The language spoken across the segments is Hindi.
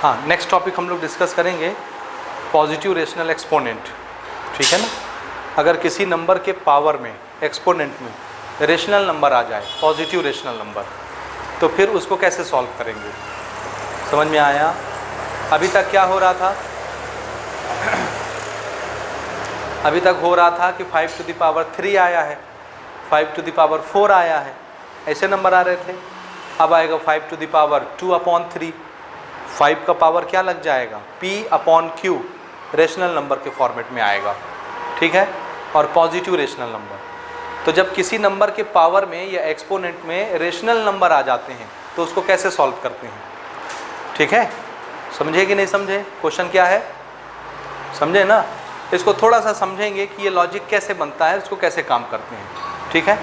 हाँ, नेक्स्ट टॉपिक हम लोग डिस्कस करेंगे पॉजिटिव रेशनल एक्सपोनेंट, ठीक है ना। अगर किसी नंबर के पावर में, एक्सपोनेंट में रेशनल नंबर आ जाए, पॉजिटिव रेशनल नंबर, तो फिर उसको कैसे सॉल्व करेंगे, समझ में आया। अभी तक क्या हो रहा था, अभी तक हो रहा था कि 5 to the power 3 आया है, 5 to the power 4 आया है, ऐसे नंबर आ रहे थे। अब आएगा 5 to the power 2/3, 5 का पावर क्या लग जाएगा, p/q, रेशनल नंबर के फॉर्मेट में आएगा, ठीक है। और पॉजिटिव रेशनल नंबर, तो जब किसी नंबर के पावर में या एक्सपोनेंट में रेशनल नंबर आ जाते हैं तो उसको कैसे सॉल्व करते हैं, ठीक है। समझे कि नहीं समझे, क्वेश्चन क्या है, समझे ना। इसको थोड़ा सा समझेंगे कि ये लॉजिक कैसे बनता है, इसको कैसे काम करते हैं, ठीक है।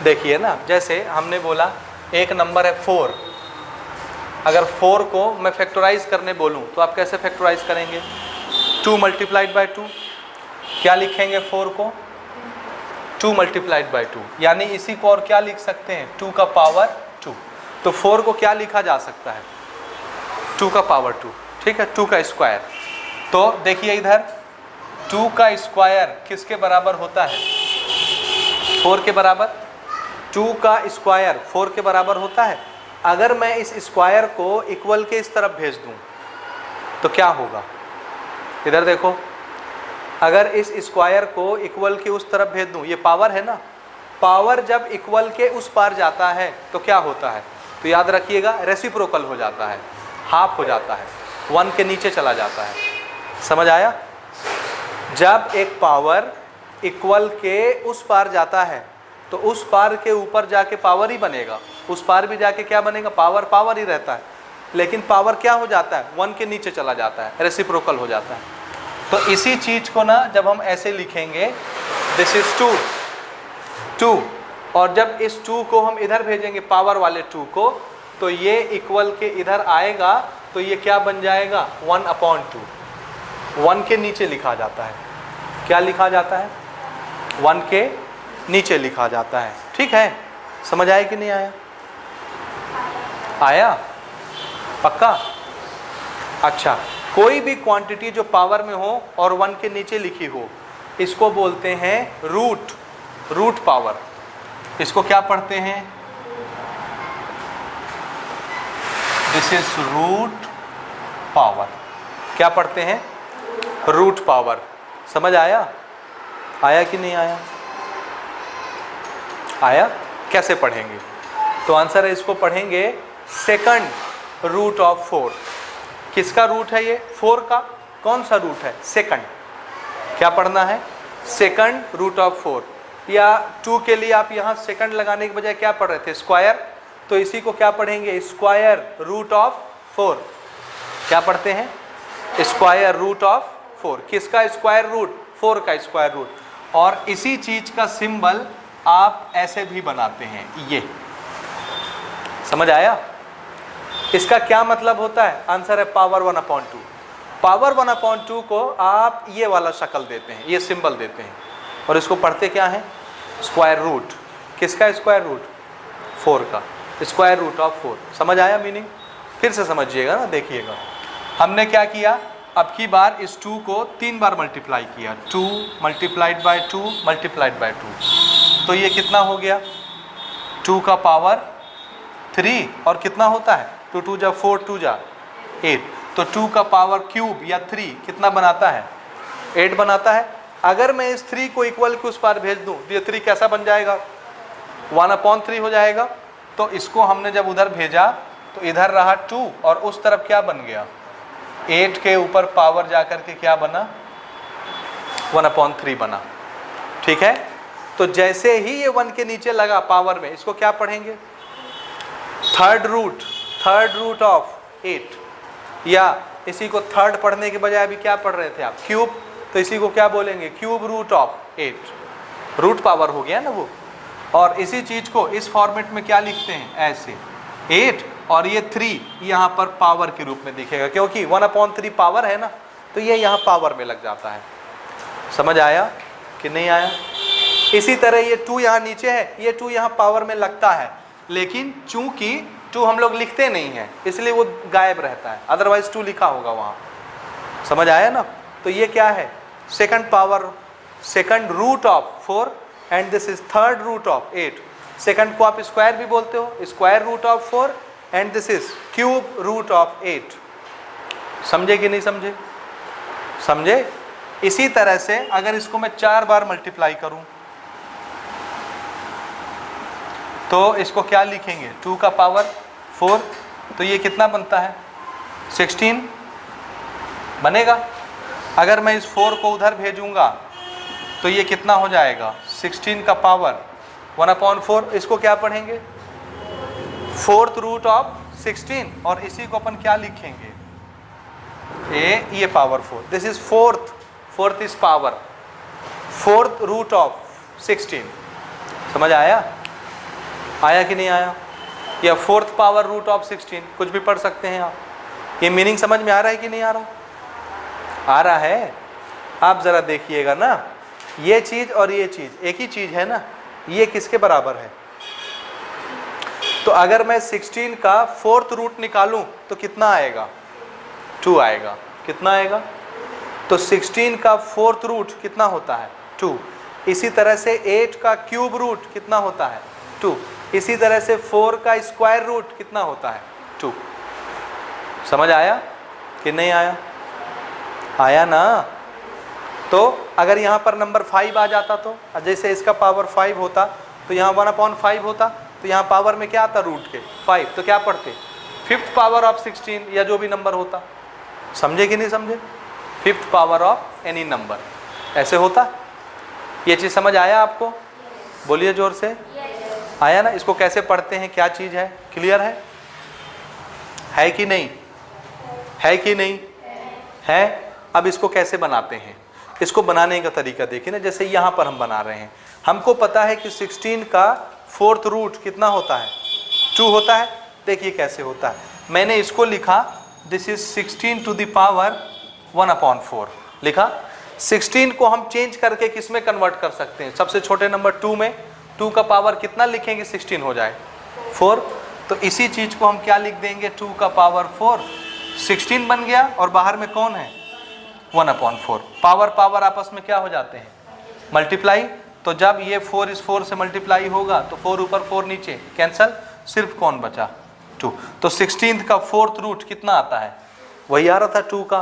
देखिए ना, जैसे हमने बोला एक नंबर है 4, अगर 4 को मैं फैक्टराइज करने बोलूं तो आप कैसे फैक्टराइज करेंगे, 2 × 2, क्या लिखेंगे 4 को, 2 × 2, यानी इसी को और क्या लिख सकते हैं, 2 का पावर 2। तो 4 को क्या लिखा जा सकता है, 2 का पावर 2, ठीक है, 2 का स्क्वायर। तो देखिए इधर 2 का स्क्वायर किसके बराबर होता है, 4 के बराबर। 2 का स्क्वायर 4 के बराबर होता है। अगर मैं इस स्क्वायर को इक्वल के इस तरफ भेज दूं तो क्या होगा, इधर देखो, अगर इस स्क्वायर को इक्वल के उस तरफ भेज दूं, ये पावर है ना, पावर जब इक्वल के उस पार जाता है तो क्या होता है, तो याद रखिएगा रेसिप्रोकल हो जाता है, हाफ हो जाता है, 1 के नीचे चला जाता है, समझ आया। जब एक पावर इक्वल के उस पार जाता है तो उस पार के ऊपर जाके पावर ही बनेगा, उस पार भी जाके क्या बनेगा, पावर पावर ही रहता है, लेकिन पावर क्या हो जाता है, 1 के नीचे चला जाता है, रेसिप्रोकल हो जाता है। तो इसी चीज को ना जब हम ऐसे लिखेंगे, दिस इज 2, और जब इस 2 को हम इधर भेजेंगे पावर वाले 2 को, तो ये इक्वल के इधर आएगा, तो ये क्या बन जाएगा, 1/2, 1 के नीचे लिखा जाता है, क्या लिखा जाता है, 1 के नीचे लिखा जाता है, ठीक है। समझ आया कि नहीं आया, आया पक्का। अच्छा, कोई भी क्वांटिटी जो पावर में हो और 1 के नीचे लिखी हो, इसको बोलते हैं रूट पावर। इसको क्या पढ़ते हैं, दिस इज रूट पावर, क्या पढ़ते हैं, रूट पावर। समझ आया, आया कि नहीं आया, आया। कैसे पढ़ेंगे, तो आंसर है, इसको पढ़ेंगे सेकंड रूट ऑफ 4। किसका रूट है ये, 4 का, कौन सा रूट है, सेकंड। क्या पढ़ना है, सेकंड रूट ऑफ 4, या 2 के लिए आप यहाँ सेकंड लगाने के बजाय क्या पढ़ रहे थे, स्क्वायर, तो इसी को क्या पढ़ेंगे, स्क्वायर रूट ऑफ 4। क्या पढ़ते हैं, स्क्वायर रूट ऑफ 4। किसका स्क्वायर रूट, 4 का स्क्वायर रूट। और इसी चीज का सिंबल आप ऐसे भी बनाते हैं, ये समझ आया। इसका क्या मतलब होता है, आंसर है पावर 1/2। पावर 1/2 को आप ये वाला शक्ल देते हैं, ये सिंबल देते हैं, और इसको पढ़ते क्या है, स्क्वायर रूट। किसका स्क्वायर रूट, 4 का स्क्वायर रूट ऑफ 4। समझ आया मीनिंग, फिर से समझिएगा ना, देखिएगा। हमने क्या किया, अब की बार इस 2 को 3 बार मल्टीप्लाई किया, 2 × 2 × 2, तो ये कितना हो गया, 2 का पावर 3, और कितना होता है, 2 × 2 = 4, 2 × 8, तो 2 का पावर क्यूब या 3 कितना बनाता है, 8 बनाता है। अगर मैं इस 3 को इक्वल के उस पार भेज दूं तो ये 3 कैसा बन जाएगा, 1/3 हो जाएगा। तो इसको हमने जब उधर भेजा तो इधर रहा 2, और उस तरफ क्या बन गया, 8 के ऊपर पावर जाकर के क्या बना, 1/3 बना, ठीक है। तो जैसे ही ये 1 के नीचे लगा पावर में, इसको क्या पढ़ेंगे, थर्ड रूट ऑफ 8, या इसी को थर्ड पढ़ने के बजाय अभी क्या पढ़ रहे थे आप, क्यूब, तो इसी को क्या बोलेंगे, cube root of 8। Root power हो गया ना वो। और इसी चीज को इस फॉर्मेट में क्या लिखते हैं, ऐसे 8, और ये 3 यहाँ पर पावर के रूप में दिखेगा, क्योंकि 1/3 पावर है ना, तो ये यहाँ पावर में लग जाता है। समझ आया कि नहीं आया। इसी तरह ये 2 यहाँ नीचे है, ये 2 यहाँ पावर में लगता है, लेकिन चूंकि 2 हम लोग लिखते नहीं हैं, इसलिए वो गायब रहता है, अदरवाइज 2 लिखा होगा वहाँ। समझ आया ना? तो ये क्या है? Second power, second root of 4 and this is third root of 8। Second को आप स्क्वायर भी बोलते हो, square root of 4 and this is cube root of 8। समझे कि नहीं समझे? समझे? इसी तरह से अगर इसको मैं 4 बार मल्टीप्लाई करूं तो इसको क्या लिखेंगे? 2 का पावर 4, तो ये कितना बनता है? 16 बनेगा। अगर मैं इस 4 को उधर भेजूंगा तो ये कितना हो जाएगा? 16 का पावर 1/4। इसको क्या पढ़ेंगे? फोर्थ रूट ऑफ 16, और इसी को अपन क्या लिखेंगे? ये power 4, this is fourth is power, fourth root of 16। समझ आया? आया कि नहीं आया? या फोर्थ पावर रूट ऑफ 16, कुछ भी पढ़ सकते हैं आप। ये मीनिंग समझ में आ रहा है कि नहीं आ रहा? आ रहा है। आप जरा देखिएगा ना, ये चीज और ये चीज एक ही चीज है ना, ये किसके बराबर है? तो अगर मैं 16 का फोर्थ रूट निकालूं तो कितना आएगा? 2 आएगा। कितना आएगा? तो 16 का फोर्थ रूट कितना होता है? 2। इसी तरह से 8 का क्यूब रूट कितना होता है? 2। इसी तरह से 4 का स्क्वायर रूट कितना होता है? 2। समझ आया कि नहीं आया? आया ना? तो अगर यहाँ पर नंबर 5 आ जाता तो, जैसे इसका पावर 5 होता तो यहाँ 1/5 होता, तो यहाँ पावर में क्या आता? रूट के 5, तो क्या पढ़ते? फिफ्थ पावर ऑफ 16 या जो भी नंबर होता। समझे कि नहीं समझे? Fifth power of any number ऐसे होता। ये चीज़ समझ आया आपको? बोलिए जोर से। आया ना? इसको कैसे पढ़ते हैं, क्या चीज़ है? क्लियर है कि नहीं? है कि नहीं है? अब इसको कैसे बनाते हैं? इसको बनाने का तरीका देखिए ना, जैसे यहाँ पर हम बना रहे हैं। हमको पता है कि 16 का फोर्थ रूट कितना होता है? 2 होता है। देखिए कैसे होता है। मैंने इसको लिखा, this is 16 to the power 1/4 लिखा। 16 को हम चेंज करके किस में कन्वर्ट कर सकते हैं? सबसे छोटे नंबर 2 में। 2 का पावर कितना लिखेंगे? 16 हो जाए 4। तो इसी चीज को हम क्या लिख देंगे? 2 का पावर 4, 16 बन गया, और बाहर में कौन है? 1/4। पावर आपस में क्या हो जाते हैं? मल्टीप्लाई। तो जब ये 4 इस 4 से मल्टीप्लाई होगा तो 4 ऊपर 4 नीचे, कैंसल, सिर्फ कौन बचा? 2। तो 16 का फोर्थ रूट कितना आता है? वही आ रहा था 2 का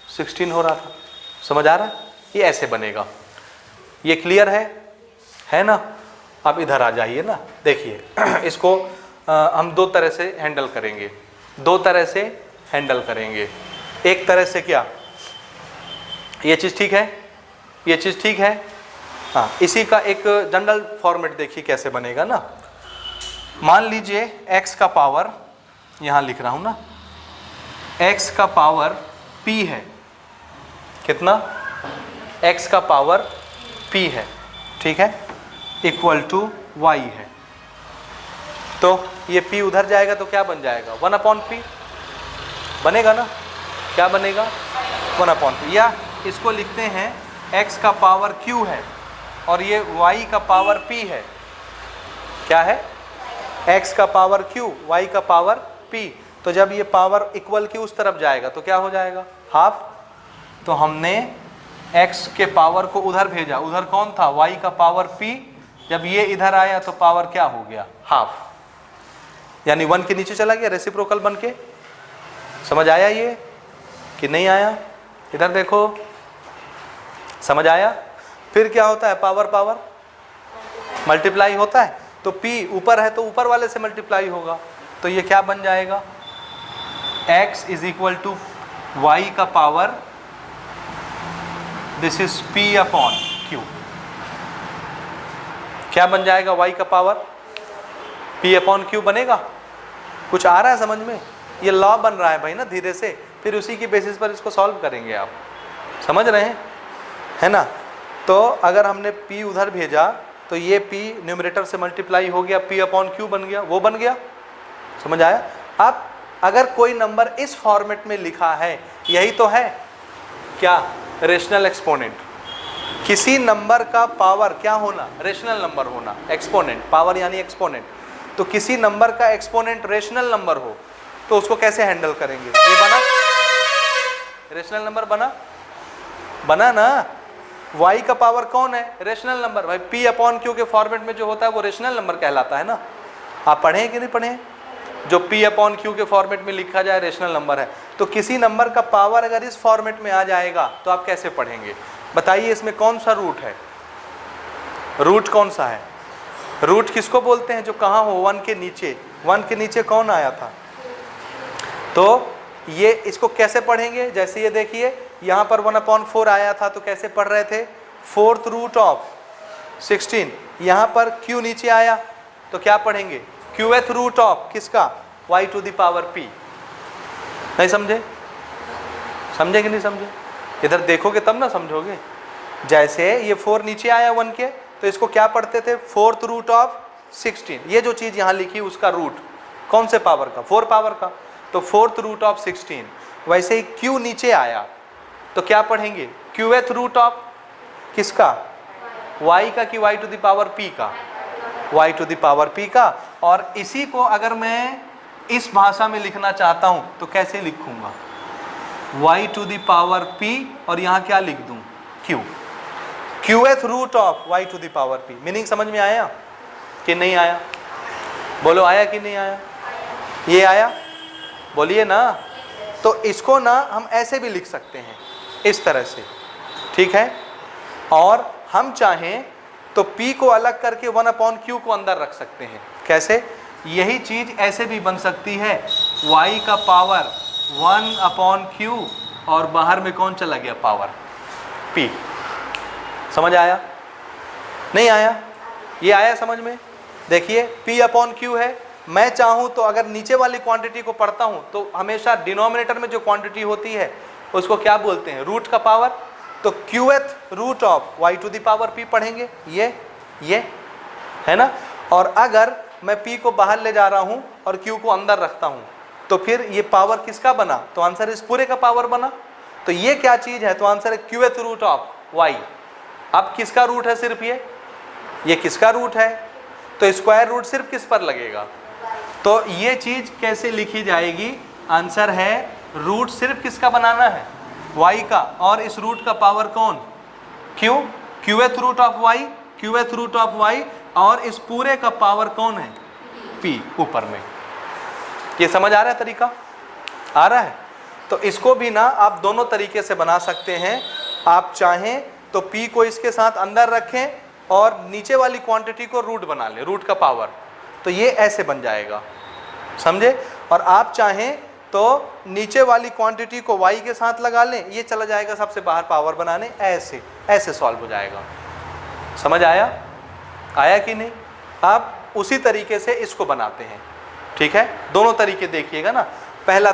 16 हो रहा था। समझ आ रहा है? ये ऐसे बनेगा। ये क्लियर है ना? अब इधर आ जाइए ना, देखिए इसको हम 2 तरह से हैंडल करेंगे। 2 तरह से हैंडल करेंगे। एक तरह से क्या, ये चीज़ ठीक है, ये चीज़ ठीक है। हाँ, इसी का एक जनरल फॉर्मेट देखिए कैसे बनेगा ना। मान लीजिए x का पावर, यहाँ लिख रहा हूँ ना, x का पावर p है। कितना? x का पावर p है, ठीक है, इक्वल टू y है। तो ये p उधर जाएगा तो क्या बन जाएगा? 1/p बनेगा ना? क्या बनेगा? 1/p। या इसको लिखते हैं x का पावर q है और ये y का पावर p है। क्या है? x का पावर q, y का पावर p। तो जब ये पावर इक्वल की उस तरफ जाएगा तो क्या हो जाएगा? हाफ। तो हमने x के पावर को उधर भेजा, उधर कौन था? y का पावर p। जब ये इधर आया तो पावर क्या हो गया? हाफ, यानी 1 के नीचे चला गया, रेसिप्रोकल बन के। समझ आया ये कि नहीं आया? इधर देखो, समझ आया? फिर क्या होता है? पावर मल्टीप्लाई होता है, तो p ऊपर है तो ऊपर वाले से मल्टीप्लाई होगा। तो ये क्या बन जाएगा? x is equal to y का पावर, दिस इज p/q। क्या बन जाएगा? y का पावर p/q बनेगा। कुछ आ रहा है समझ में? ये लॉ बन रहा है भाई ना, धीरे से, फिर उसी की बेसिस पर इसको सॉल्व करेंगे। आप समझ रहे हैं, है ना? तो अगर हमने p उधर भेजा तो ये p न्यूमरेटर से मल्टीप्लाई हो गया, p/q बन गया, वो बन गया। समझ आया? अब अगर कोई नंबर इस फॉर्मेट में लिखा है, यही तो है क्या? Rational exponent. किसी नंबर का पावर क्या होना? रेशनल नंबर होना। एक्सपोनेंट, पावर यानी एक्सपोनेंट। तो किसी नंबर का एक्सपोनेंट रेशनल नंबर हो तो उसको कैसे हैंडल करेंगे? ये बना रेशनल नंबर, बना ना। y का पावर कौन है? Rational number. भाई p अपॉन q के फॉर्मेट में जो होता है वो रेशनल नंबर कहलाता है ना। आप पढ़े हैं कि नहीं पढ़े हैं? जो p अपॉन q के फॉर्मेट में लिखा जाए रेशनल नंबर है। तो किसी नंबर का पावर अगर इस फॉर्मेट में आ जाएगा तो आप कैसे पढ़ेंगे? बताइए इसमें कौन सा रूट है? रूट कौन सा है? रूट किसको बोलते हैं? जो कहाँ हो? 1 के नीचे। 1 के नीचे कौन आया था? तो ये इसको कैसे पढ़ेंगे? जैसे ये देखिए यहाँ पर 1/4 आया था तो कैसे पढ़ रहे थे? 4th root of 16। यहाँ पर q नीचे आया तो क्या पढ़ेंगे? qth रूट ऑफ किसका? y to the power p। नहीं समझे? समझे कि नहीं समझे? इधर देखोगे तब ना समझोगे। जैसे ये 4 नीचे आया 1 के तो इसको क्या पढ़ते थे? 4th root of 16। ये जो चीज़ यहाँ लिखी उसका रूट कौन से पावर का? 4 पावर का। तो 4th रूट ऑफ 16। वैसे ही q नीचे आया तो क्या पढ़ेंगे? qth रूट ऑफ किसका? y का कि y to the power p का? y to the power p का। और इसी को अगर मैं इस भाषा में लिखना चाहता हूं तो कैसे लिखूंगा? y to the power p और यहाँ क्या लिख दूं? q। qth root of y to the power p। Meaning समझ में आया कि नहीं आया? बोलो आया कि नहीं आया? ये आया? बोलिए ना। तो इसको ना हम ऐसे भी लिख सकते हैं, इस तरह से, ठीक है। और हम चाहें तो p को अलग करके 1/q को अंदर रख सकते हैं। कैसे? यही चीज ऐसे भी बन सकती है, y का पावर 1/q और बाहर में कौन चला गया? Power p। समझ आया? नहीं आया? ये आया समझ में? देखिए p/q है। मैं चाहूँ तो अगर नीचे वाली क्वांटिटी को पढ़ता हूँ तो हमेशा डिनोमिनेटर में जो क्वांटिटी होती है उसको क्या बोलते हैं? रूट का पावर। तो qth root of y to the power p पढ़ेंगे, ये है ना। और अगर मैं p को बाहर ले जा रहा हूँ और q को अंदर रखता हूँ तो फिर ये पावर किसका बना? तो आंसर इस पूरे का पावर बना। तो ये क्या चीज़ है? तो आंसर है qth रूट ऑफ y। अब किसका रूट है? सिर्फ ये किसका रूट है? तो स्क्वायर रूट सिर्फ किस पर लगेगा? तो ये चीज कैसे लिखी जाएगी? आंसर है रूट सिर्फ किसका बनाना है? y का। और इस रूट का पावर कौन? q। qth root of y, qth root of y। और इस पूरे का पावर कौन है? p ऊपर में। ये समझ आ रहा है? तरीका आ रहा है? तो इसको भी ना आप दोनों तरीके से बना सकते हैं। आप चाहें तो p को इसके साथ अंदर रखें और नीचे वाली क्वांटिटी को रूट बना लें, रूट का पावर। तो ये ऐसे बन जाएगा, समझे। और आप चाहें तो नीचे वाली क्वांटिटी को y के साथ लगा लें, ये चला जाएगा सबसे बाहर पावर बनाने। ऐसे सॉल्व हो जाएगा। समझ आया? आया कि नहीं? आप उसी तरीके से इसको बनाते हैं, ठीक है। दोनों तरीके देखिएगा ना। पहला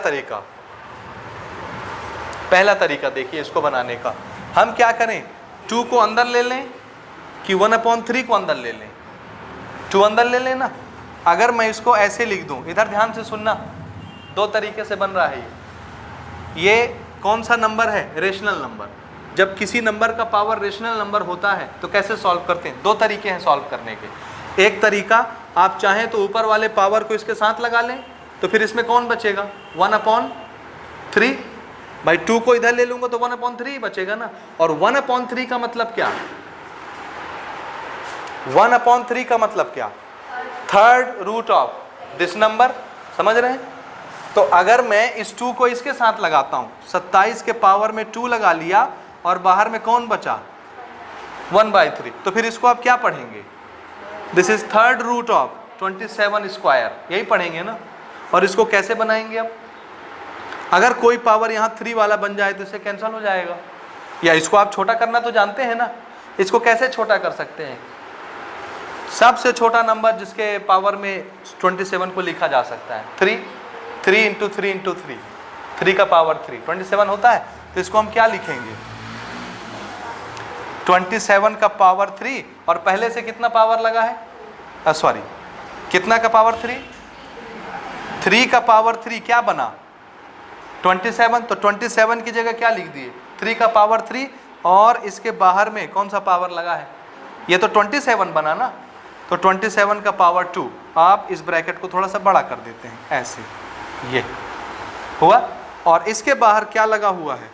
तरीका देखिए इसको बनाने का। हम क्या करें? 2 को अंदर ले लें कि 1/3 को अंदर ले लें? 2 अंदर ले लेना। अगर मैं इसको ऐसे लिख दूं, इधर ध्यान से सुनना, दो तरीके से बन रहा है ये कौन सा नंबर है? Rational number. जब किसी नंबर का पावर रेशनल नंबर होता है तो कैसे सॉल्व करते हैं? दो तरीके हैं सॉल्व करने के। एक तरीका, आप चाहें तो ऊपर वाले पावर को इसके साथ लगा लें तो फिर इसमें कौन बचेगा? 1/3। भाई 2 को इधर ले लूंगा तो 1/3 बचेगा ना। और 1/3 का मतलब क्या? 1/3 का मतलब क्या? 3rd root of this number. समझ रहे हैं? तो अगर मैं इस 2 को इसके साथ लगाता हूं, 27 के पावर में 2 लगा लिया और बाहर में कौन बचा? 1/3। तो फिर इसको आप क्या पढ़ेंगे? This is 3rd root of 27 square, यही पढ़ेंगे ना। और इसको कैसे बनाएंगे? अब अगर कोई पावर यहाँ 3 वाला बन जाए तो इसे कैंसिल हो जाएगा। या इसको आप छोटा करना तो जानते हैं ना। इसको कैसे छोटा कर सकते हैं? सबसे छोटा नंबर जिसके पावर में 27 को लिखा जा सकता है 3 × 3 × 3, 3 का पावर 3 27 होता है। तो इसको हम क्या लिखेंगे? 27 का पावर 3 और पहले से कितना पावर लगा है? सॉरी, कितना का पावर 3? 3 का पावर 3 क्या बना? 27। तो 27 की जगह क्या लिख दिए? 3 का पावर 3 और इसके बाहर में कौन सा पावर लगा है? ये तो 27 बना ना। तो 27 का पावर 2 आप इस ब्रैकेट को थोड़ा सा बड़ा कर देते हैं, ऐसे ये हुआ। और इसके बाहर क्या लगा हुआ है,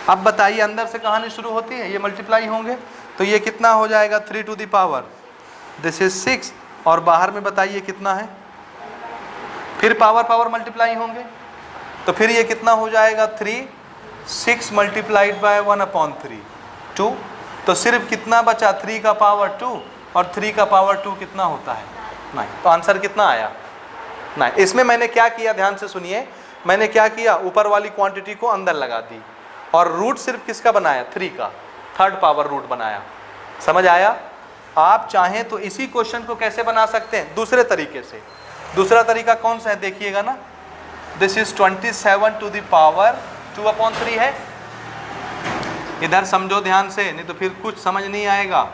अब बताइए अंदर से कहानी शुरू होती है, ये मल्टीप्लाई होंगे तो ये कितना हो जाएगा 3 to the power, this is 6, और बाहर में बताइए कितना है, फिर पावर पावर मल्टीप्लाई होंगे तो फिर ये कितना हो जाएगा 3, 6 मल्टीप्लाइड बाय 1/3 2, तो सिर्फ कितना बचा 3 का पावर 2, और 3 का पावर 2 कितना होता है 9। तो आंसर कितना आया 9। इसमें मैंने क्या किया, ध्यान से सुनिए, मैंने क्या किया, ऊपर वाली क्वांटिटी को अंदर लगा दी और रूट सिर्फ किसका बनाया 3 का, थर्ड पावर रूट बनाया। समझ आया? आप चाहें तो इसी क्वेश्चन को कैसे बना सकते हैं, दूसरे तरीके से। दूसरा तरीका कौन सा है देखिएगा ना, this is 27 to the power 2/3 है। इधर समझो ध्यान से, नहीं तो फिर कुछ समझ नहीं आएगा।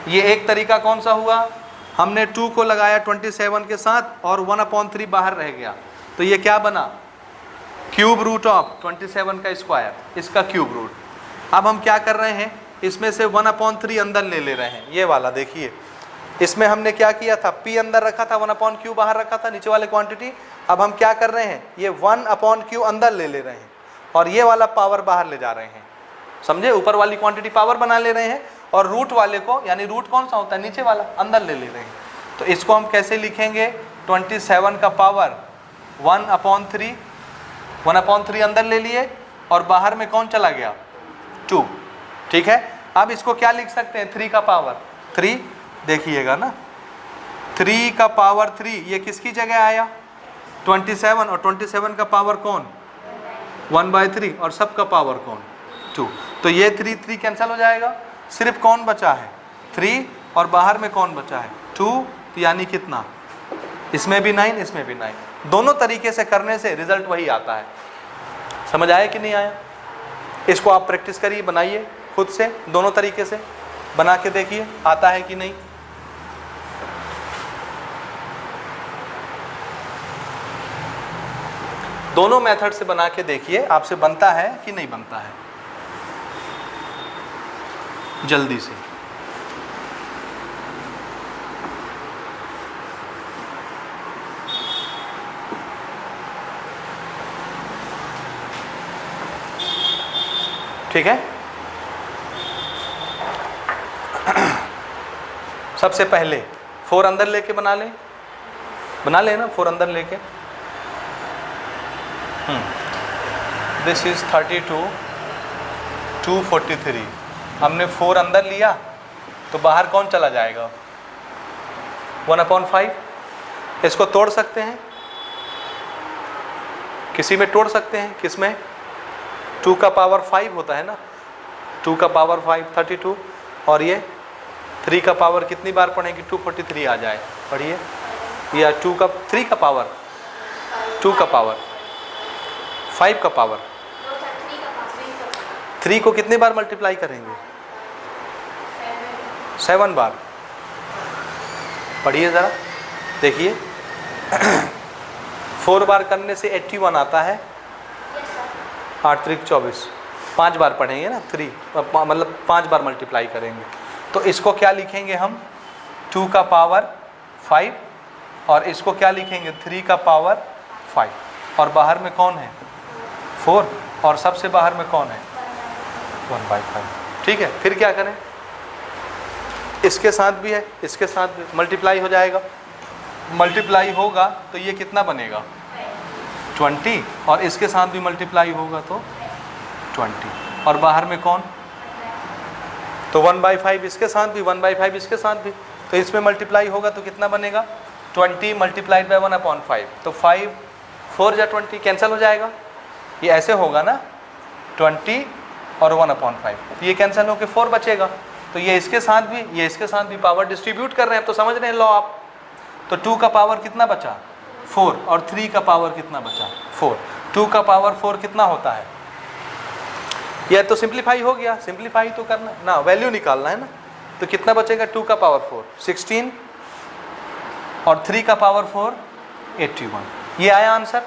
ये एक तरीका कौन सा हुआ, हमने 2 को लगाया 27 के साथ और 1/3 बाहर रह गया, तो ये क्या बना, क्यूब रूट ऑफ 27 का स्क्वायर, इसका क्यूब रूट। अब हम क्या कर रहे हैं, इसमें से 1/3 अंदर ले रहे हैं, ये वाला देखिए। इसमें हमने क्या किया था, p अंदर रखा था, 1/q बाहर रखा था, नीचे वाले क्वांटिटी। अब हम क्या कर रहे हैं, ये 1/q अंदर ले रहे हैं और ये वाला पावर बाहर ले जा रहे हैं। समझे, ऊपर वाली क्वांटिटी पावर बना ले रहे हैं और रूट वाले को, यानी रूट कौन सा होता है, नीचे वाला, अंदर ले रहे हैं। तो इसको हम कैसे लिखेंगे, 27 का पावर 1/3, 1/3 अंदर ले लिए और बाहर में कौन चला गया 2। ठीक है, अब इसको क्या लिख सकते हैं, 3 का पावर 3, देखिएगा ना 3 का पावर 3, ये किसकी जगह आया 27, और 27 का पावर कौन 1/3, और सब का पावर कौन 2। तो ये 3 कैंसिल हो जाएगा, सिर्फ कौन बचा है 3, और बाहर में कौन बचा है 2, तो यानी कितना, इसमें भी 9, इसमें भी 9। दोनों तरीके से करने से रिजल्ट वही आता है। समझ आया कि नहीं आया? इसको आप प्रैक्टिस करिए, बनाइए खुद से, दोनों तरीके से बना के देखिए आता है कि नहीं। दोनों मेथड से बना के देखिए आपसे बनता है कि नहीं बनता है, जल्दी से। ठीक है, सबसे पहले 4 अंदर लेके बना लें ना, 4 अंदर लेके। दिस इज 32 243, हमने 4 अंदर लिया तो बाहर कौन चला जाएगा 1/5। इसको तोड़ सकते हैं, किसी में तोड़ सकते हैं, किस में, 2 का पावर 5 होता है ना, 2 का पावर 5 32, और ये 3 का पावर कितनी बार पढ़ेंगे 243 आ जाए, पढ़िए, या 2 का 3 का पावर 2 का पावर 5 का पावर 3 को कितनी बार मल्टीप्लाई करेंगे 7 बार। पढ़िए ज़रा, देखिए 4 बार करने से 81 आता है, 8 3 24, 5 बार पढ़ेंगे ना 3, मतलब 5 बार मल्टीप्लाई करेंगे। तो इसको क्या लिखेंगे हम 2 का पावर 5, और इसको क्या लिखेंगे 3 का पावर 5, और बाहर में कौन है 4, और सबसे बाहर में कौन है 1/5। ठीक है, फिर क्या करें, इसके साथ भी है, इसके साथ भी मल्टीप्लाई हो जाएगा। मल्टीप्लाई होगा तो ये कितना बनेगा 20, और इसके साथ भी मल्टीप्लाई होगा तो 20, और बाहर में कौन, तो 1/5 इसके साथ भी, 1/5 इसके साथ भी, तो इसमें मल्टीप्लाई होगा तो कितना बनेगा 20 मल्टीप्लाइड बाय 1/5, तो 5 4 या 20 कैंसिल हो जाएगा। ये ऐसे होगा ना 20 और 1/5, तो ये कैंसिल होकर 4 बचेगा। तो ये इसके साथ भी, ये इसके साथ भी पावर डिस्ट्रीब्यूट कर रहे हैं, तो समझ रहे हैं लॉ आप। तो 2 का पावर कितना बचा 4, और 3 का पावर कितना बचा 4। 2 का पावर 4 कितना होता है, यह तो सिंप्लीफाई हो गया, सिंप्लीफाई तो करना ना, वैल्यू निकालना है ना। तो कितना बचेगा 2 का पावर 4 16, और 3 का पावर 4 81। ये आया आंसर।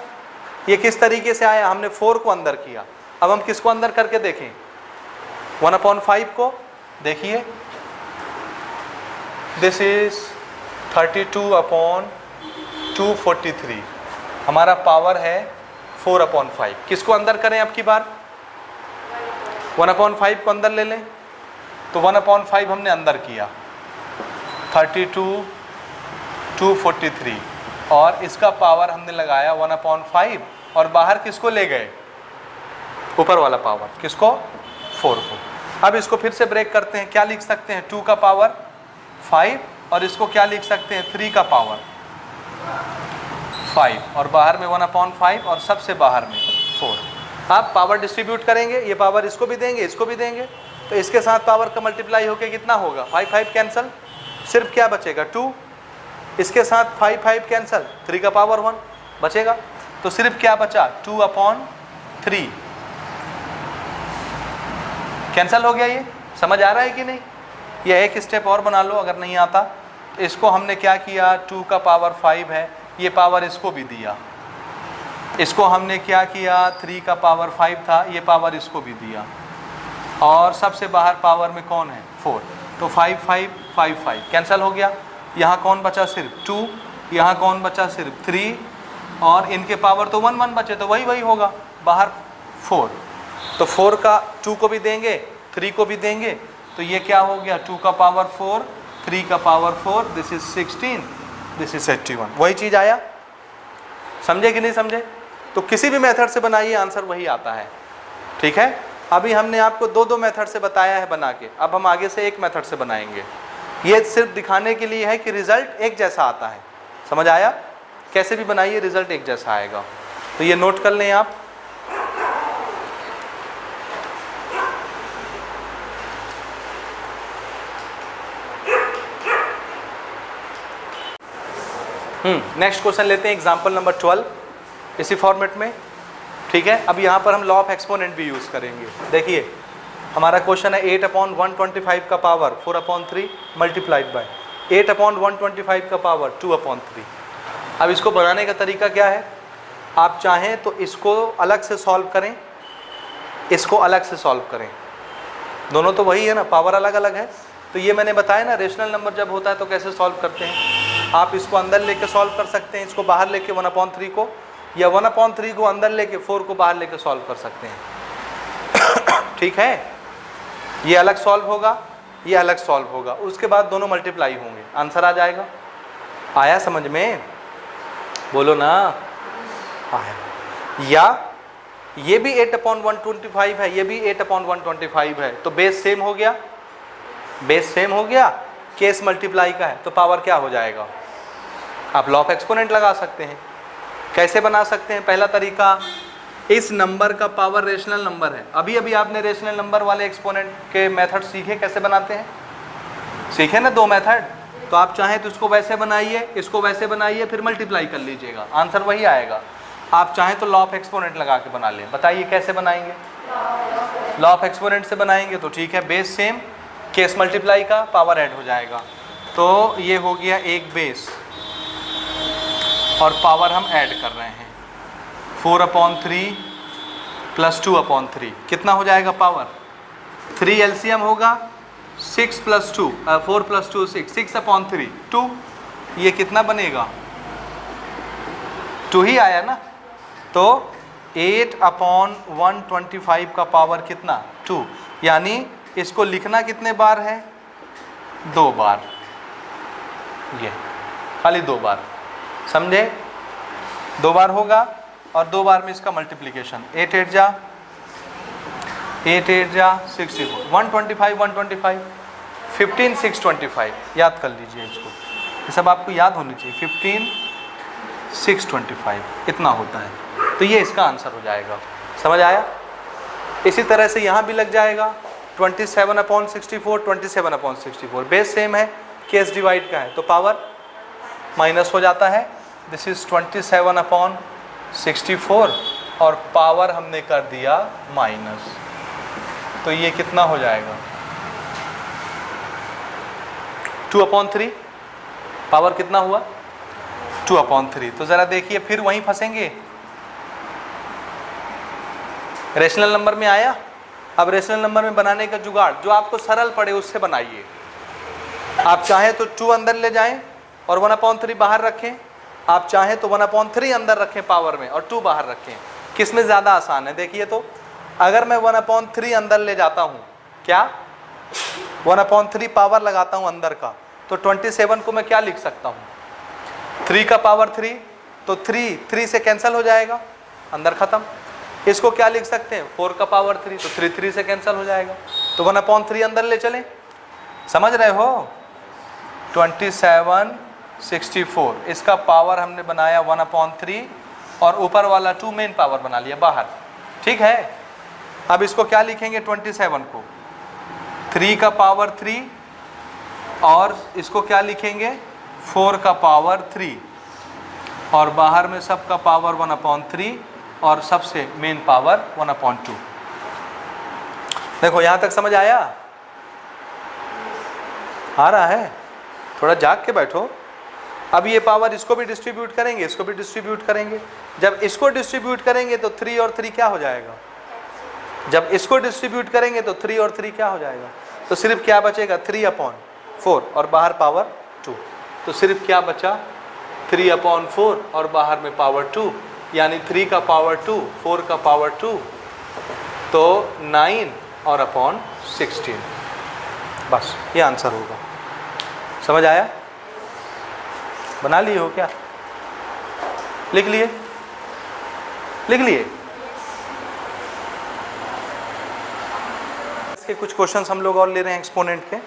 ये किस तरीके से आया, हमने 4 को अंदर किया। अब हम किसको अंदर करके देखें 1/5 को, देखिए दिस इज 32/243 हमारा पावर है 4/5। किसको अंदर करें अब की बार? 1/5 को अंदर ले लें, तो 1/5 हमने अंदर किया, 32/243, और इसका पावर हमने लगाया 1/5, और बाहर किसको ले गए? ऊपर वाला पावर, किसको? 4 को। अब इसको फिर से ब्रेक करते हैं, क्या लिख सकते हैं? 2 का पावर 5, और इसको क्या लिख सकते हैं? 3 का पावर 5, और बाहर में 1/5, और सबसे बाहर में 4। आप पावर डिस्ट्रीब्यूट करेंगे, ये पावर इसको भी देंगे, इसको भी देंगे, तो इसके साथ पावर का मल्टीप्लाई होकर कितना होगा? 5 कैंसल, सिर्फ क्या बचेगा? 2। इसके साथ 5 कैंसल, 3 का पावर 1 बचेगा, तो सिर्फ क्या बचा? 2/3 कैंसल हो गया। ये समझ आ रहा है कि नहीं? ये एक स्टेप और बना लो अगर नहीं आता। तो इसको हमने क्या किया? 2 का पावर 5 है, ये पावर इसको भी दिया। इसको हमने क्या किया? 3 का पावर 5 था, ये पावर इसको भी दिया, और सबसे बाहर पावर में कौन है? 4। तो 5 कैंसल हो गया। यहाँ कौन बचा? सिर्फ 2। यहाँ कौन बचा? सिर्फ 3, और इनके पावर तो 1 बचे, तो वही होगा, बाहर 4। तो 4 का 2 को भी देंगे, 3 को भी देंगे, तो ये क्या हो गया? 2 का पावर 4, 3 का power 4, this is 16, this is 81। वही चीज़ आया, समझे कि नहीं समझे? तो किसी भी मेथड से बनाइए, आंसर वही आता है। ठीक है, अभी हमने आपको 2 मेथड से बताया है बना के, अब हम आगे से एक मेथड से बनाएंगे। ये सिर्फ दिखाने के लिए है कि रिजल्ट एक जैसा आता है। समझ आया? कैसे भी बनाइए रिजल्ट एक जैसा आएगा। तो ये नोट कर लें आप। नेक्स्ट क्वेश्चन लेते हैं, एग्जाम्पल नंबर 12, इसी फॉर्मेट में। ठीक है, अब यहाँ पर हम लॉ ऑफ एक्सपोनेंट भी यूज़ करेंगे। देखिए हमारा क्वेश्चन है 8/125 का पावर 4/3 मल्टीप्लाइड बाय 8/125 का पावर 2/3। अब इसको बनाने का तरीका क्या है? आप चाहें तो इसको अलग से सॉल्व करें, इसको अलग से सॉल्व करें, दोनों तो वही है ना, पावर अलग अलग है। तो ये मैंने बताया ना, रेशनल नंबर जब होता है तो कैसे सॉल्व करते हैं। आप इसको अंदर लेके सॉल्व कर सकते हैं, इसको बाहर लेके 1/3 को, या 1/3 को अंदर लेके 4 को बाहर लेके सॉल्व कर सकते हैं। ठीक है, ये अलग सॉल्व होगा, ये अलग सॉल्व होगा, उसके बाद दोनों मल्टीप्लाई होंगे, आंसर आ जाएगा। आया समझ में? बोलो ना, आया। या ये भी 8/125 है, ये भी 8/125 है, तो बेस सेम हो गया, बेस सेम हो गया, केस मल्टीप्लाई का है, तो पावर क्या हो जाएगा? आप लॉ ऑफ एक्सपोनेंट लगा सकते हैं। कैसे बना सकते हैं? पहला तरीका, इस नंबर का पावर रेशनल नंबर है। अभी अभी आपने रेशनल नंबर वाले एक्सपोनेंट के मेथड सीखे, कैसे बनाते हैं? सीखे ना 2 मेथड। तो आप चाहें तो इसको वैसे बनाइए, इसको वैसे बनाइए, फिर मल्टीप्लाई कर लीजिएगा, आंसर वही आएगा। आप चाहें तो लॉ ऑफ एक्सपोनेंट लगा के बना लें। बताइए कैसे बनाएंगे? लॉ ऑफ एक्सपोनेंट से बनाएंगे तो ठीक है, बेस सेम, केस मल्टीप्लाई का, पावर ऐड हो जाएगा। तो ये हो गया एक बेस, और पावर हम ऐड कर रहे हैं, 4/3 + 2/3 कितना हो जाएगा पावर? 3 एलसीएम होगा, 6 + 2 4 + 2 6, 6/3 2, ये कितना बनेगा? 2 ही आया ना। तो 8/125 का पावर कितना? 2, यानी इसको लिखना कितने बार है? 2 बार, ये खाली 2 बार, समझे? 2 बार होगा, और 2 बार में इसका मल्टीप्लिकेशन, 8 8 जा 64, 125 125, 15 625, याद कर लीजिए इसको, ये सब आपको याद होनी चाहिए। 15 625 इतना होता है, तो ये इसका आंसर हो जाएगा। समझ आया? इसी तरह से यहाँ भी लग जाएगा, 27/64 27/64, बेस सेम है, केस डिवाइड का है, तो पावर माइनस हो जाता है। दिस इज 27/64, और पावर हमने कर दिया माइनस, तो ये कितना हो जाएगा? 2/3, पावर कितना हुआ? 2/3। तो ज़रा देखिए, फिर वहीं फंसेंगे, रेशनल नंबर में आया। अब रेशनल नंबर में बनाने का जुगाड़ जो आपको सरल पड़े उससे बनाइए। आप चाहें तो 2 अंदर ले जाएं, और 1/3 बाहर रखें, आप चाहें तो 1/3 अंदर रखें पावर में और 2 बाहर रखें, किस में ज़्यादा आसान है? देखिए तो अगर मैं 1/3 अंदर ले जाता हूँ, क्या 1/3 पावर लगाता हूँ अंदर का, तो 27 को मैं क्या लिख सकता हूँ? 3 का पावर 3, तो 3 से कैंसिल हो जाएगा, अंदर ख़त्म। इसको क्या लिख सकते हैं? 4 का पावर 3, तो 3 से कैंसिल हो जाएगा, तो 1/3 अंदर ले चलें। समझ रहे हो? 27 64, इसका पावर हमने बनाया 1/3 और ऊपर वाला 2 मेन पावर बना लिया बाहर, ठीक है। अब इसको क्या लिखेंगे? 27 को 3 का पावर 3 और इसको क्या लिखेंगे? 4 का पावर 3 और बाहर में सब का पावर 1/3 और सबसे मेन पावर 1/2। देखो यहां तक समझ आया? आ रहा है? थोड़ा जाग के बैठो। अब ये पावर इसको भी डिस्ट्रीब्यूट करेंगे, इसको भी डिस्ट्रीब्यूट करेंगे। जब इसको डिस्ट्रीब्यूट करेंगे तो 3 और 3 क्या हो जाएगा? जब इसको डिस्ट्रीब्यूट करेंगे तो 3 और 3 क्या हो जाएगा? तो सिर्फ क्या बचेगा? 3/4 और बाहर पावर 2। तो सिर्फ क्या बचा? 3/4 और बाहर में पावर 2, यानी 3 का पावर 2, 4 का पावर 2, तो 9 और अपॉन 16। बस ये आंसर होगा। समझ आया? बना लिए हो क्या? लिख लिए? लिख लिए? इसके कुछ क्वेश्चंस हम लोग और ले रहे हैं एक्सपोनेंट के,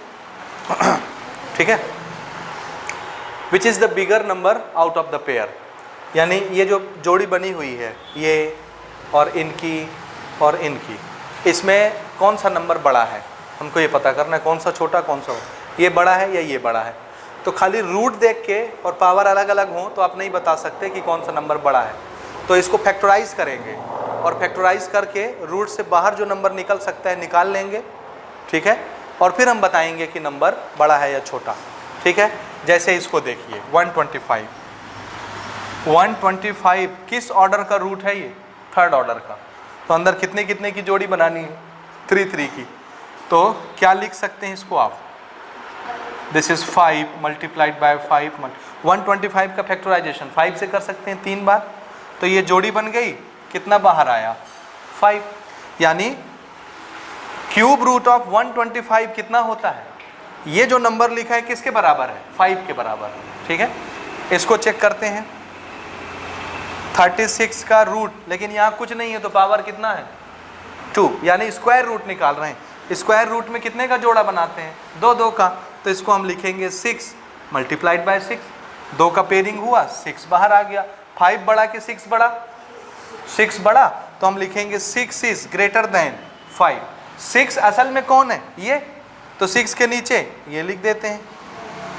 ठीक है। Which is the bigger number out of the pair, यानी ये जो जोड़ी बनी हुई है ये और इनकी, इसमें कौन सा नंबर बड़ा है? हमको ये पता करना है, कौन सा छोटा कौन सा हो, ये बड़ा है या ये बड़ा है। तो खाली रूट देख के और पावर अलग अलग हो तो आप नहीं बता सकते कि कौन सा नंबर बड़ा है। तो इसको फैक्टराइज करेंगे और फैक्टराइज करके रूट से बाहर जो नंबर निकल सकता है निकाल लेंगे, ठीक है। और फिर हम बताएंगे कि नंबर बड़ा है या छोटा, ठीक है। जैसे इसको देखिए 125 किस ऑर्डर का रूट है? ये 3rd ऑर्डर का। तो अंदर कितने कितने की जोड़ी बनानी है? 3 की। तो क्या लिख सकते हैं इसको आप? This is 5 multiplied by 5। 125 का फैक्टराइजेशन 5 से कर सकते हैं 3 बार, तो ये जोड़ी बन गई। कितना बाहर आया? 5। यानी क्यूब रूट ऑफ 125 कितना होता है? ये जो नंबर लिखा है किसके बराबर है? 5 के बराबर, ठीक है। इसको चेक करते हैं 36 का रूट, लेकिन यहाँ कुछ नहीं है तो पावर कितना है? 2, यानी स्क्वायर रूट निकाल रहे हैं। स्क्वायर रूट में कितने का जोड़ा बनाते हैं? 2 का। तो इसको हम लिखेंगे 6 मल्टीप्लाइड बाय 6। 2 का पेयरिंग हुआ, 6 बाहर आ गया। 5 बड़ा कि 6 बड़ा? 6 बड़ा, तो हम लिखेंगे 6 इज ग्रेटर देन 5। 6 असल में कौन है? ये। तो 6 के नीचे ये लिख देते हैं,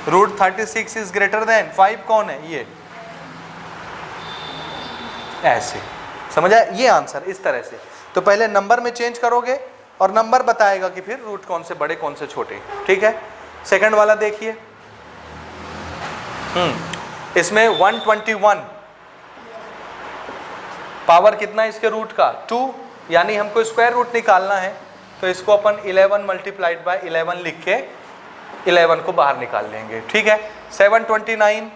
रूट 36 इज ग्रेटर देन 5 कौन है? ये। ऐसे समझ आया? ये आंसर इस तरह से। तो पहले नंबर में चेंज करोगे और नंबर बताएगा कि फिर रूट कौन से बड़े कौन से छोटे, ठीक है। सेकंड वाला देखिए, इसमें 121 पावर कितना है इसके रूट का? 2, यानी हमको स्क्वायर रूट निकालना है। तो इसको अपन 11 मल्टीप्लाइड बाय 11 लिख के 11 को बाहर निकाल लेंगे, ठीक है। 729,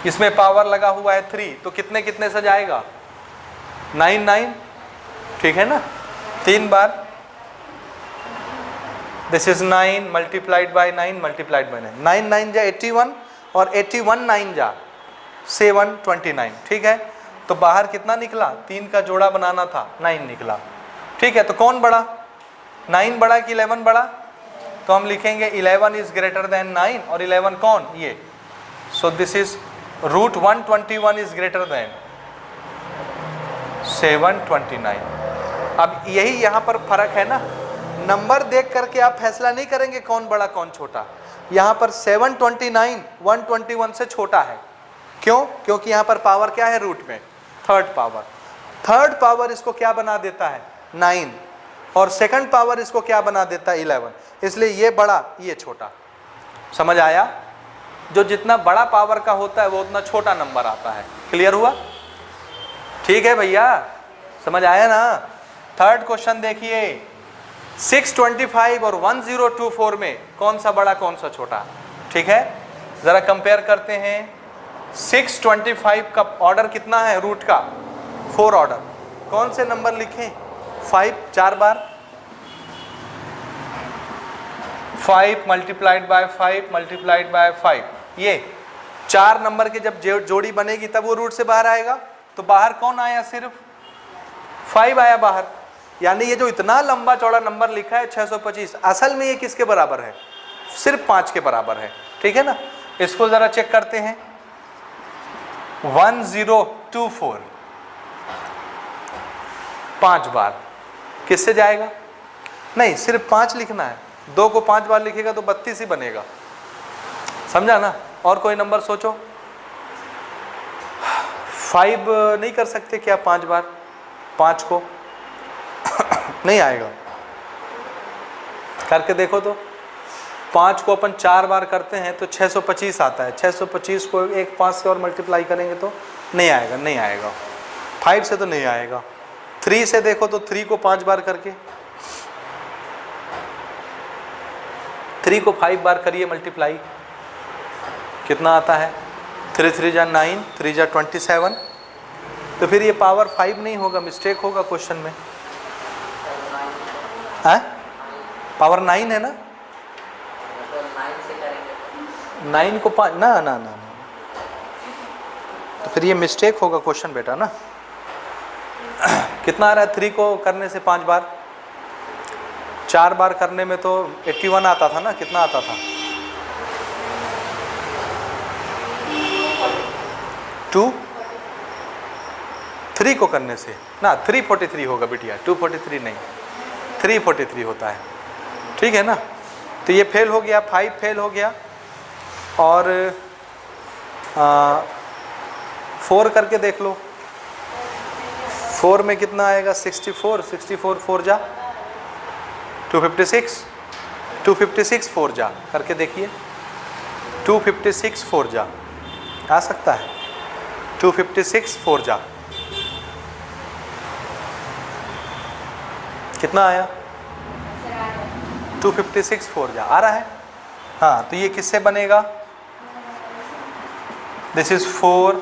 इसमें पावर लगा हुआ है 3, तो कितने कितने से जाएगा? 9, ठीक है ना, 3 बार। This is 9 multiplied by 9 multiplied by 9। 9 9 जा 81 और 81 9 जा 729, ठीक है। तो बाहर कितना निकला? 3 का जोड़ा बनाना था, 9 निकला, ठीक है। तो कौन बड़ा? 9 बड़ा कि 11 बड़ा? तो हम लिखेंगे 11 इज ग्रेटर देन 9 और 11 कौन? ये। So this is root 121 is greater than 729। अब यही यहाँ पर फर्क है ना, नंबर देख करके आप फैसला नहीं करेंगे कौन बड़ा कौन छोटा। यहाँ पर 729 121 से छोटा है। क्यों? क्योंकि यहाँ पर पावर क्या है रूट में? 3rd power. 3rd पावर इसको क्या बना देता है? 9, और 2nd पावर इसको क्या बना देता है? 11। इसलिए ये बड़ा ये छोटा। समझ आया? जो जितना बड़ा पावर का होता है वो उतना छोटा नंबर आता है। क्लियर हुआ? ठीक है भैया, समझ आया ना? 3rd क्वेश्चन देखिए, 625 और 1024 में कौन सा बड़ा कौन सा छोटा, ठीक है। ज़रा कंपेयर करते हैं। 625 का ऑर्डर कितना है रूट का? 4 ऑर्डर। कौन से नंबर लिखें? 5 4 बार, 5 मल्टीप्लाइड बाय 5 मल्टीप्लाइड बाय 5, ये 4 नंबर के जब जोड़ी बनेगी तब वो रूट से बाहर आएगा। तो बाहर कौन आया? सिर्फ 5 आया बाहर। यानी ये जो इतना लंबा चौड़ा नंबर लिखा है 625, असल में ये किसके बराबर है? सिर्फ 5 के बराबर है। ठीक है ना? इसको ज़रा चेक करते हैं। 1024 5 बार किससे जाएगा? नहीं, सिर्फ 5 लिखना है। 2 को 5 बार लिखेगा तो 32 ही बनेगा। समझा ना? और कोई नंबर सोचो। 5 नहीं कर सकते क्या 5 बार? 5 को नहीं आएगा, करके देखो तो। 5 को अपन 4 बार करते हैं तो 625 आता है। 625 को एक 5 से और मल्टीप्लाई करेंगे तो नहीं आएगा, नहीं आएगा। 5 से तो नहीं आएगा। 3 से देखो तो 3 को 5 बार करके, 3 को 5 बार करिए मल्टीप्लाई, कितना आता है? 3 3 जा 9, 3 जा 27। तो फिर ये पावर 5 नहीं होगा, मिस्टेक होगा क्वेश्चन में। है पावर 9 है ना? 9 को 5 ना ना ना, तो फिर ये मिस्टेक होगा क्वेश्चन बेटा ना। कितना आ रहा है 3 को करने से 5 बार? 4 बार करने में तो 81 आता था ना, कितना आता था? 2 3 को करने से ना 343 होगा बिटिया, 243 नहीं, 343 होता है। ठीक है ना? तो ये फेल हो गया, 5 फेल हो गया। और 4 करके देख लो। 4 में कितना आएगा? 64, 64 4 जा 256, 256 4 जा करके देखिए। 256 4 जा आ सकता है? 256 4 जा कितना आया? 256 4 जा आ रहा है। हाँ, तो ये किससे बनेगा? दिस इज 4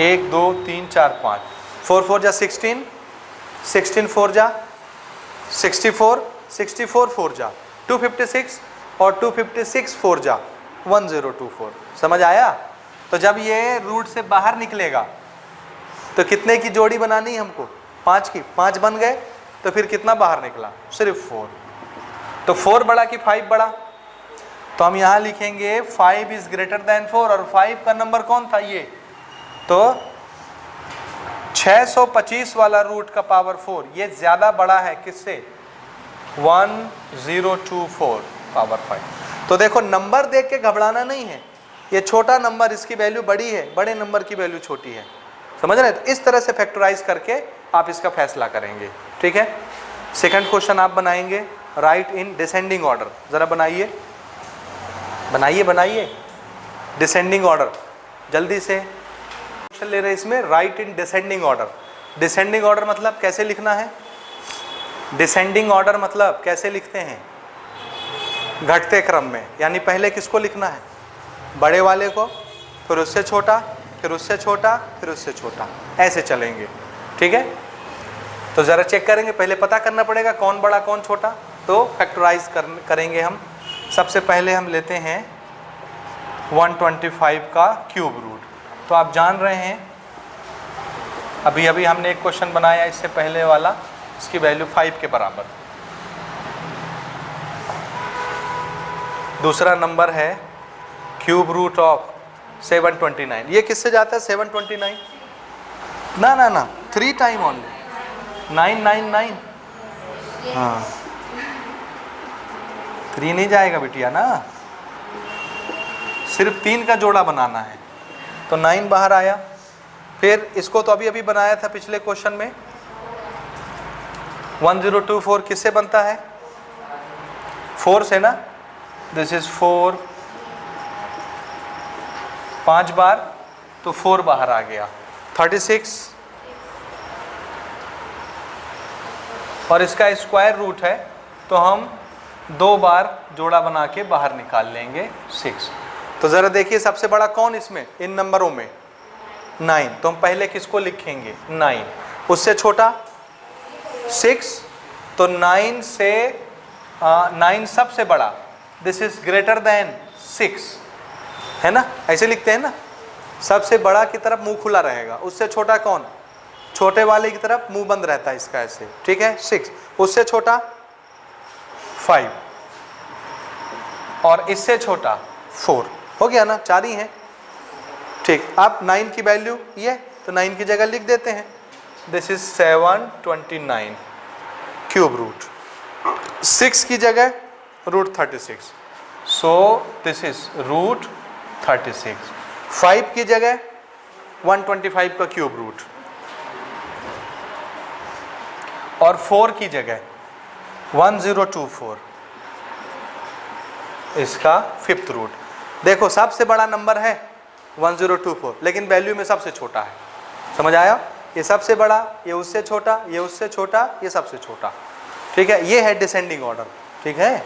1 2 3 4 5, 4 4 जा 16, 16 4 जा 64, 64 4 जा 256 और 256 4 जा 1024। समझ आया? तो जब ये रूट से बाहर निकलेगा तो कितने की जोड़ी बनानी है हमको? 5 की। 5 बन गए तो फिर कितना बाहर निकला? सिर्फ 4। तो 4 बड़ा कि 5 बड़ा? तो हम यहाँ लिखेंगे 5 इज ग्रेटर देन 4, और 5 का नंबर कौन था? ये तो 625 वाला रूट का पावर 4 ये ज़्यादा बड़ा है किससे? 1024 पावर 5। तो देखो, नंबर देख के घबराना नहीं है। ये छोटा नंबर, इसकी वैल्यू बड़ी है, बड़े नंबर की वैल्यू छोटी है। समझ रहे हैं? तो इस तरह से फैक्टराइज करके आप इसका फैसला करेंगे। ठीक है? सेकंड क्वेश्चन आप बनाएंगे, राइट इन डिसेंडिंग ऑर्डर। ज़रा बनाइए बनाइए बनाइए डिसेंडिंग ऑर्डर, जल्दी से। क्वेश्चन ले रहे हैं इसमें, right in descending order. Descending order मतलब कैसे लिखना है? डिसेंडिंग ऑर्डर मतलब कैसे लिखते हैं? घटते क्रम में। यानी पहले किसको लिखना है? बड़े वाले को, फिर उससे छोटा, फिर उससे छोटा, फिर उससे छोटा, ऐसे चलेंगे। ठीक है? तो ज़रा चेक करेंगे, पहले पता करना पड़ेगा कौन बड़ा कौन छोटा। तो फैक्टराइज करेंगे हम। सबसे पहले हम लेते हैं 125 का क्यूब रूट। तो आप जान रहे हैं, अभी अभी हमने एक क्वेश्चन बनाया इससे पहले वाला, इसकी वैल्यू 5 के बराबर। दूसरा नंबर है क्यूब रूट ऑफ 729। ये किससे जाता है 729? ना ना ना, 3 टाइम ओनली, 999। हाँ, 3 नहीं जाएगा बिटिया ना, सिर्फ 3 का जोड़ा बनाना है। तो 9 बाहर आया। फिर इसको तो अभी अभी बनाया था पिछले क्वेश्चन में। 1024 किससे बनता है? 4 से ना। दिस इज 4, 5 बार तो 4 बाहर आ गया। 36 और इसका स्क्वायर रूट है तो हम 2 बार जोड़ा बना के बाहर निकाल लेंगे 6। तो ज़रा देखिए सबसे बड़ा कौन इसमें, इन नंबरों में 9। तो हम पहले किसको लिखेंगे 9, उससे छोटा 6, तो 9 से 9 सबसे बड़ा, दिस इज ग्रेटर देन 6, है ना, ऐसे लिखते हैं ना, सबसे बड़ा की तरफ मुंह खुला रहेगा, उससे छोटा कौन, छोटे वाले की तरफ मुंह बंद रहता है इसका ऐसे, ठीक है 6, उससे छोटा 5 और इससे छोटा 4, हो गया ना, 4 ही है। ठीक, अब 9 की वैल्यू ये, तो 9 की जगह लिख देते हैं, दिस इज 729 क्यूब रूट, 6 की जगह root 36, so this is root 36, 5 की जगह 125 का क्यूब रूट, और 4 की जगह 1024 इसका 5th रूट। देखो सबसे बड़ा नंबर है 1024, लेकिन वैल्यू में सबसे छोटा है, समझ आया, ये सबसे बड़ा, ये उससे छोटा, ये उससे छोटा, ये सबसे छोटा, ठीक है, ये है डिसेंडिंग ऑर्डर, ठीक है।